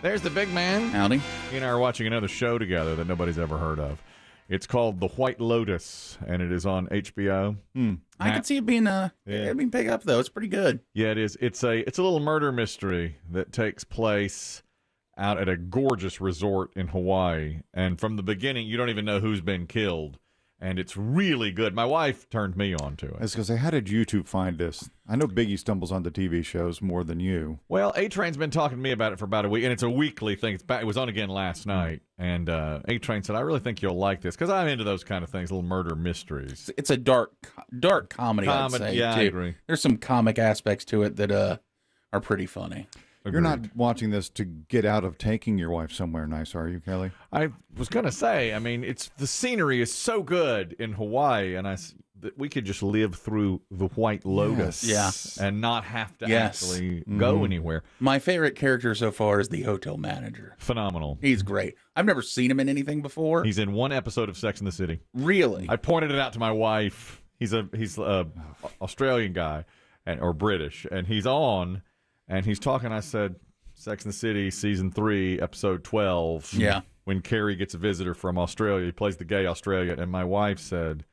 There's the big man. Howdy. He and I are watching another show together that nobody's ever heard of. It's called The White Lotus, and it is on HBO. I could see it being big up though. It's pretty good. Yeah, it is. It's a little murder mystery that takes place out at a gorgeous resort in Hawaii. And from the beginning, you don't even know who's been killed. And it's really good. My wife turned me on to I it. was going to say, how did you two find this? I know Biggie stumbles onto TV shows more than you. Well, A-Train's been talking to me about it for about a week, and it's a weekly thing. It was on again last night. And A-Train said, I really think you'll like this, because I'm into those kind of things, little murder mysteries. It's a dark comedy, I'd say, yeah, too. I agree. There's some comic aspects to it that are pretty funny. You're not watching this to get out of taking your wife somewhere nice, are you, Kelly? I was going to say, I mean, the scenery is so good in Hawaii, and that we could just live through the White Lotus and not have to actually go anywhere. My favorite character so far is the hotel manager. Phenomenal. He's great. I've never seen him in anything before. He's in one episode of Sex and the City. Really? I pointed it out to my wife. He's a Australian guy or British, and he's on. And he's talking, I said, Sex and the City, Season 3, Episode 12. Yeah. When Carrie gets a visitor from Australia. He plays the gay Australian. And my wife said,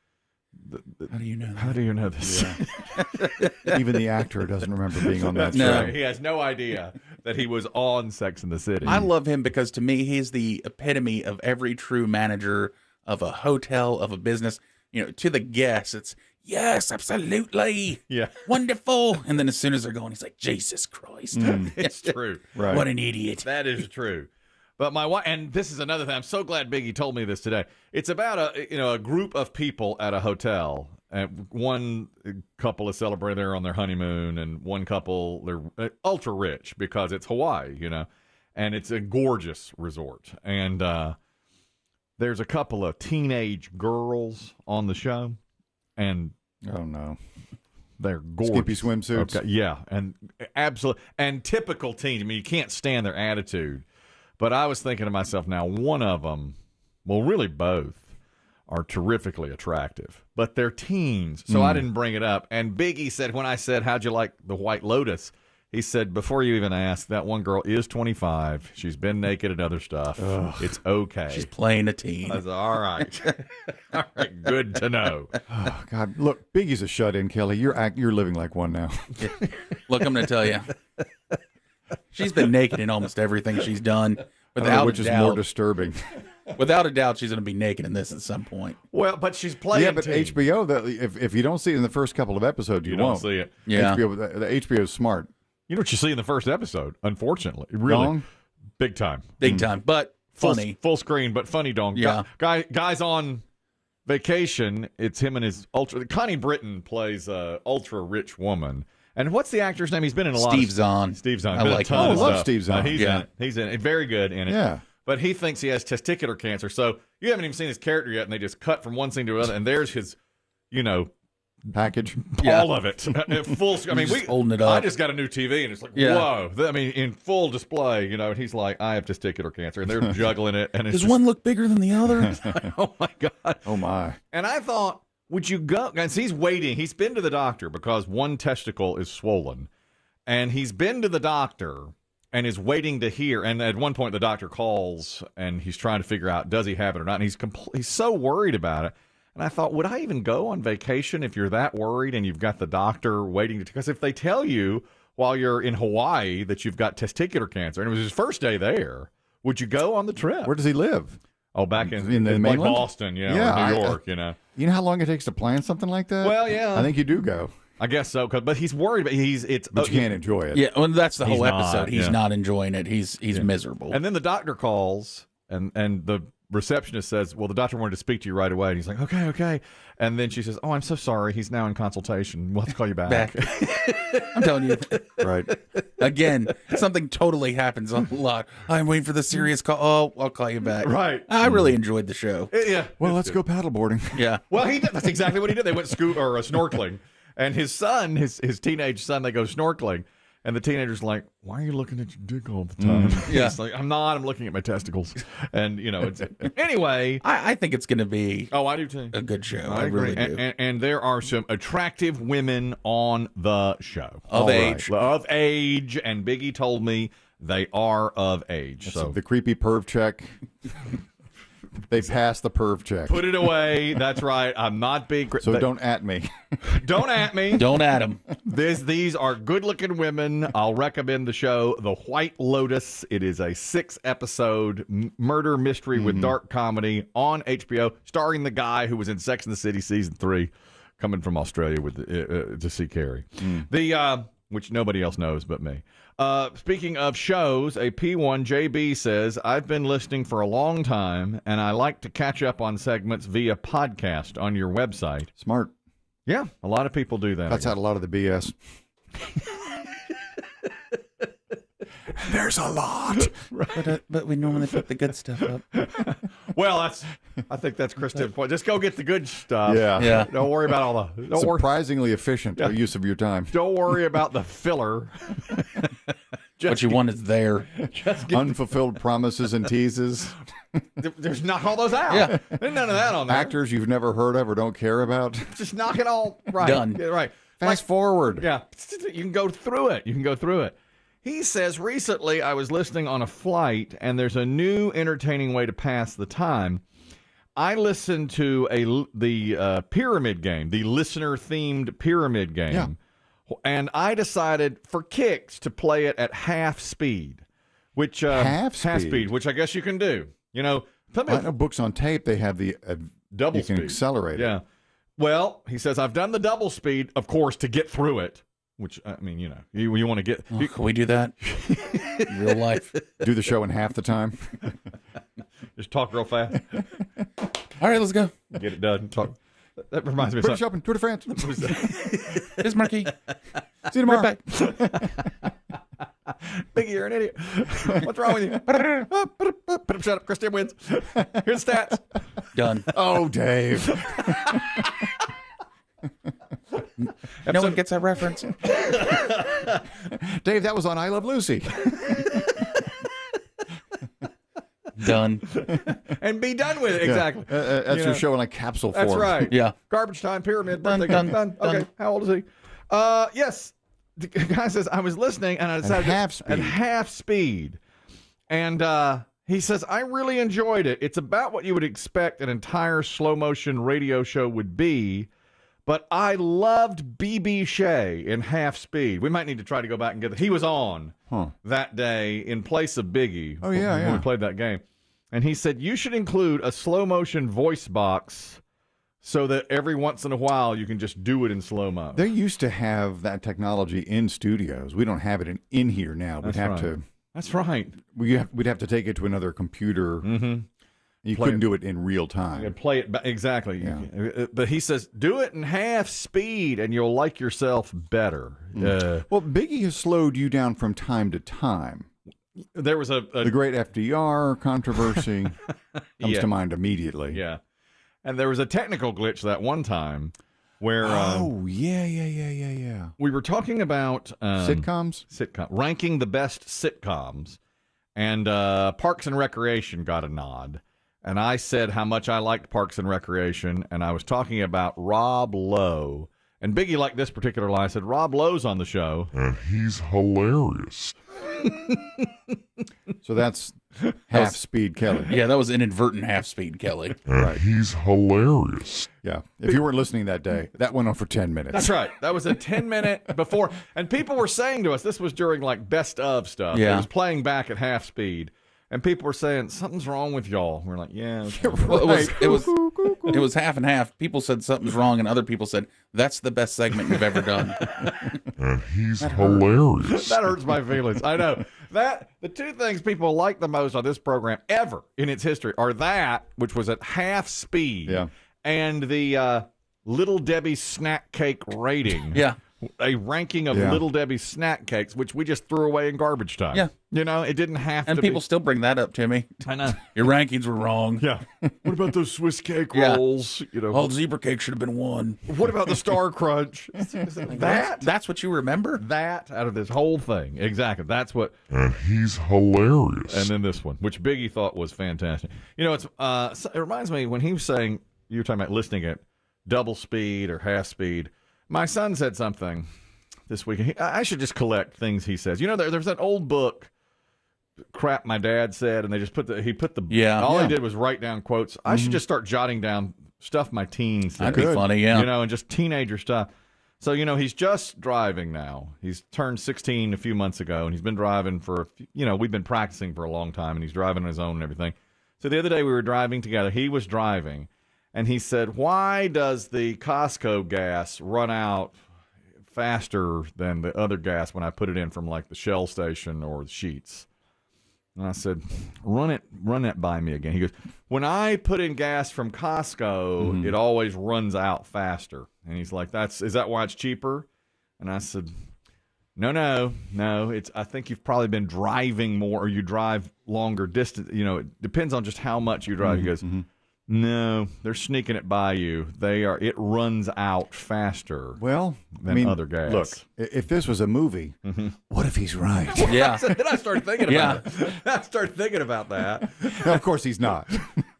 How do you know that? How do you know this? Yeah. Even the actor doesn't remember being on that No. show. He has no idea that he was on Sex and the City. I love him because, to me, he's the epitome of every true manager of a hotel, of a business. You know, to the guests, it's, yes, absolutely. Yeah. Wonderful. And then as soon as they're going, he's like, Jesus Christ. It's true. Right. What an idiot. That is true. But my wife, and this is another thing. I'm so glad Biggie told me this today. It's about a group of people at a hotel. And one couple is celebrating there on their honeymoon, and one couple, they're ultra rich because it's Hawaii, and it's a gorgeous resort. And there's a couple of teenage girls on the show, and Oh, no. they're gorgeous. Skimpy swimsuits. Okay, yeah, and absolutely, and typical teen. I mean, you can't stand their attitude. But I was thinking to myself, now one of them, well, really both, are terrifically attractive. But they're teens, so I didn't bring it up. And Biggie said, when I said, how'd you like the White Lotus? He said, before you even ask, that one girl is 25. She's been naked and other stuff. It's okay. She's playing a teen. I said, all right. All right, good to know. Oh, God. Look, Biggie's a shut-in, Kelly. You're living like one now. Look, I'm going to tell you. She's been naked in almost everything she's done. Which is more disturbing. Without a doubt, she's going to be naked in this at some point. Well, but she's playing Yeah, but teen. HBO, if you don't see it in the first couple of episodes, you don't won't see it. Yeah. The HBO is smart. You know what you see in the first episode, unfortunately. Really. Dong? Big time. Big time, but funny. Full screen, but funny dong. Yeah. Guys on vacation, it's him and his ultra... Connie Britton plays a ultra-rich woman. And what's the actor's name? He's been in a lot Steve of... Zahn. Steve Zahn. I Been in like a ton him. of Oh, I love stuff. Steve Zahn. He's Yeah. in it. He's in it. Very good in it. Yeah. But he thinks he has testicular cancer. So you haven't even seen his character yet, and they just cut from one scene to another, and there's his, Package. all of it. Full. I mean, just holding it up. I just got a new TV, and it's like, Yeah. whoa. I mean, in full display, and he's like, I have testicular cancer, and they're juggling it, and it's Does just, one look bigger than the other? oh my god. Oh, my. And I thought, would you go? And he's waiting. He's been to the doctor because one testicle is swollen, and he's been to the doctor and is waiting to hear. And at one point, the doctor calls, and he's trying to figure out, does he have it or not? And he's so worried about it. And I thought, would I even go on vacation if you're that worried and you've got the doctor waiting to... Because if they tell you while you're in Hawaii that you've got testicular cancer, and it was his first day there, would you go on the trip? Where does he live? Oh, back in the like mainland? Boston, or New York, You know how long it takes to plan something like that? Well, yeah. I think you do go, I guess so, but he's worried. But but you can't enjoy it. Yeah, well, that's the He's whole not, episode. He's yeah. not enjoying it. He's miserable. And then the doctor calls, and the receptionist says, well, the doctor wanted to speak to you right away. And he's like, okay. And then she says, oh, I'm so sorry. He's now in consultation. We'll have to call you back. I'm telling you. Right. Again, something totally happens a lot. I'm waiting for the serious call. Oh, I'll call you back. Right. I really enjoyed the show. Yeah. Well, let's go paddleboarding. Yeah. Well, he did. That's exactly what he did. They went snorkeling. And his son, his teenage son, they go snorkeling. And the teenager's like, why are you looking at your dick all the time? Yeah. He's like, I'm not. I'm looking at my testicles. And, it's... Anyway. I think it's going to be Oh, I do too. a good show. I I agree. really do. And there are some attractive women on the show. Of All age. Of age. And Biggie told me they are of age. So the creepy perv check. They passed the perv check. put it away. That's right. I'm not being. So don't at me. Don't at me. Don't at him. These are good-looking women. I'll recommend the show, The White Lotus. It is a 6-episode murder mystery with dark comedy on HBO, starring the guy who was in Sex and the City season 3, coming from Australia with to see Carrie. The which nobody else knows but me. Speaking of shows, a P1 JB says, I've been listening for a long time, and I like to catch up on segments via podcast on your website. Smart. Yeah, a lot of people do that. That's out a lot of the BS. There's a lot. But we normally put the good stuff up. Well, I think that's Kristen's point. Just go get the good stuff. Yeah. Don't worry about all the. Surprisingly efficient use of your time. Don't worry about the filler. What you want is there. Unfulfilled promises and teases. Just knock all those out. Yeah. There's none of that on there. Actors you've never heard of or don't care about. Just knock it all right. Done. Yeah, right. Fast forward. Yeah. You can go through it. He says, recently I was listening on a flight, and there's a new entertaining way to pass the time. I listened to the pyramid game, the listener-themed pyramid game. Yeah. And I decided for kicks to play it at half speed, which Half speed? which I guess you can do. You know, I know books on tape, they have the double you can speed. accelerate it. Yeah. Well, he says I've done the double speed, of course, to get through it. Which I mean, you know, you want to get. Can we do that? In real life. Do the show in half the time. Just talk real fast. All right, let's go. Get it done. Talk. That reminds me of British something. Open, Tour de France. Here's Marquis. See you tomorrow. Right Biggie, you're an idiot. What's wrong with you? Shut up. Christian wins. Here's the stats. Done. Oh, Dave. No one gets that reference. Dave, that was on I Love Lucy. Done. And be done with it. Exactly. That's You your know, show in like capsule form. That's right. Yeah. Garbage time, pyramid, Done, birthday done, done. Okay. done. How old is he? Yes. The guy says, I was listening and I decided half speed. at half speed. And he says, I really enjoyed it. It's about what you would expect an entire slow motion radio show would be. But I loved B.B. Shea in half speed. We might need to try to go back and get it. He was on that day in place of Biggie. Oh, yeah, when yeah. we played that game. And he said, you should include a slow motion voice box so that every once in a while you can just do it in slow-mo. They used to have that technology in studios. We don't have it in here now. We'd have to. That's right. We'd have to take it to another computer. Mm-hmm. You Play couldn't it. do it in real time. And play it exactly. Yeah. But he says, do it in half speed and you'll like yourself better. Well, Biggie has slowed you down from time to time. There was a The great FDR controversy comes Yeah. to mind immediately. Yeah. And there was a technical glitch that one time where Oh, yeah. we were talking about Sitcoms? ranking the best sitcoms, and Parks and Recreation got a nod. And I said how much I liked Parks and Recreation, and I was talking about Rob Lowe. And Biggie liked this particular line. I said, Rob Lowe's on the show. And he's hilarious. So that's half speed Kelly. Yeah, that was inadvertent half speed, Kelly. And he's hilarious. Yeah. If you weren't listening that day, that went on for 10 minutes. That's right. That was a 10-minute before. And people were saying to us, this was during like best of stuff. Yeah. It was playing back at half speed. And people were saying, something's wrong with y'all. We're like, yeah. Well, it was half and half. People said something's wrong, and other people said that's the best segment you've ever done. And he's hilarious. That hurts my feelings. I know. The two things people like the most on this program ever in its history are that, which was at half speed, Yeah. and the Little Debbie snack cake rating. Yeah. A ranking of Yeah. Little Debbie snack cakes, which we just threw away in garbage time. Yeah. You know, it didn't have And to people be. still bring that up to me. I know. Your rankings were wrong. Yeah. What about those Swiss cake Yeah. rolls? You know. Oh, zebra cake should have been one. What about the Star Crunch? that That's what you remember? out of this whole thing. Exactly. That's what. And he's hilarious. And then this one, which Biggie thought was fantastic. You know, it reminds me when he was saying, you were talking about listening at double speed or half speed. My son said something this week. I should just collect things he says. You know, there's that old book crap my dad said, and they just he put the Yeah. all Yeah. he did was write down quotes. I should just start jotting down stuff my teens said. That'd be Good. funny, yeah. You know, and just teenager stuff. So, you know, he's just driving now. He's turned 16 a few months ago, and he's been driving for, we've been practicing for a long time, and he's driving on his own and everything. So the other day we were driving together. He was driving, and he said, why does the Costco gas run out faster than the other gas when I put it in from, like, the Shell station or the Sheetz? And I said, run that by me again. He goes, when I put in gas from Costco, it always runs out faster. And he's like, is that why it's cheaper? And I said, no. I think you've probably been driving more, or you drive longer distance. You know, it depends on just how much you drive. He goes, no, they're sneaking it by you. It runs out faster Well, than other gas. Look, if this was a movie, what if he's right? Yeah. Then I started thinking Yeah. about it. I started thinking about that. No, of course he's not.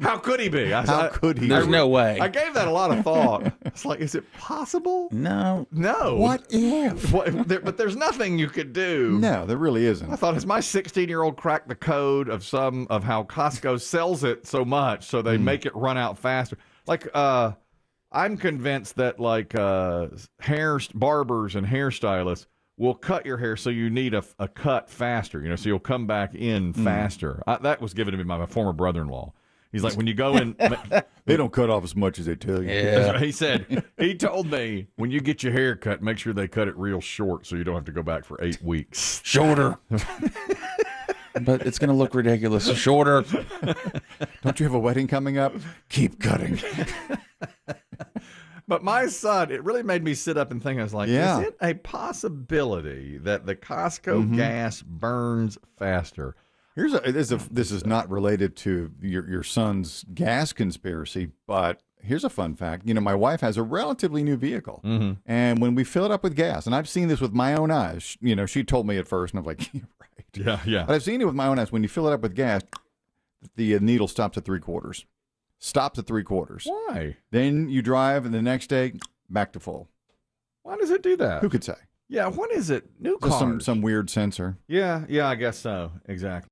How could he be? How could he? There's no way. I gave that a lot of thought. It's like, is it possible? No. No. What if? But there's nothing you could do. No, there really I isn't. thought, has my 16-year-old cracked the code of how Costco sells it so much so they make it run out faster? Like, I'm convinced that like barbers and hairstylists will cut your hair so you need a cut faster. You know, so you'll come back in faster. That was given to me by my former brother-in-law. He's like, when you go in. They don't cut off as much as they tell you. Yeah. He told me, when you get your hair cut, make sure they cut it real short so you don't have to go back for 8 weeks. Shorter. But it's going to look ridiculous. Shorter. Don't you have a wedding coming up? Keep cutting. But my son, it really made me sit up and think. I was like, Yeah. is it a possibility that the Costco gas burns faster? This is not related to your son's gas conspiracy, but here's a fun fact. You know, my wife has a relatively new vehicle, and when we fill it up with gas, and I've seen this with my own eyes. You know, she told me at first, and I'm like, you're right. Yeah. But I've seen it with my own eyes. When you fill it up with gas, the needle stops at 3/4. Stops at 3/4. Why? Then you drive, and the next day back to full. Why does it do that? Who could say? Yeah, what is it? New Just cars. some weird sensor. Yeah, I guess so. Exactly.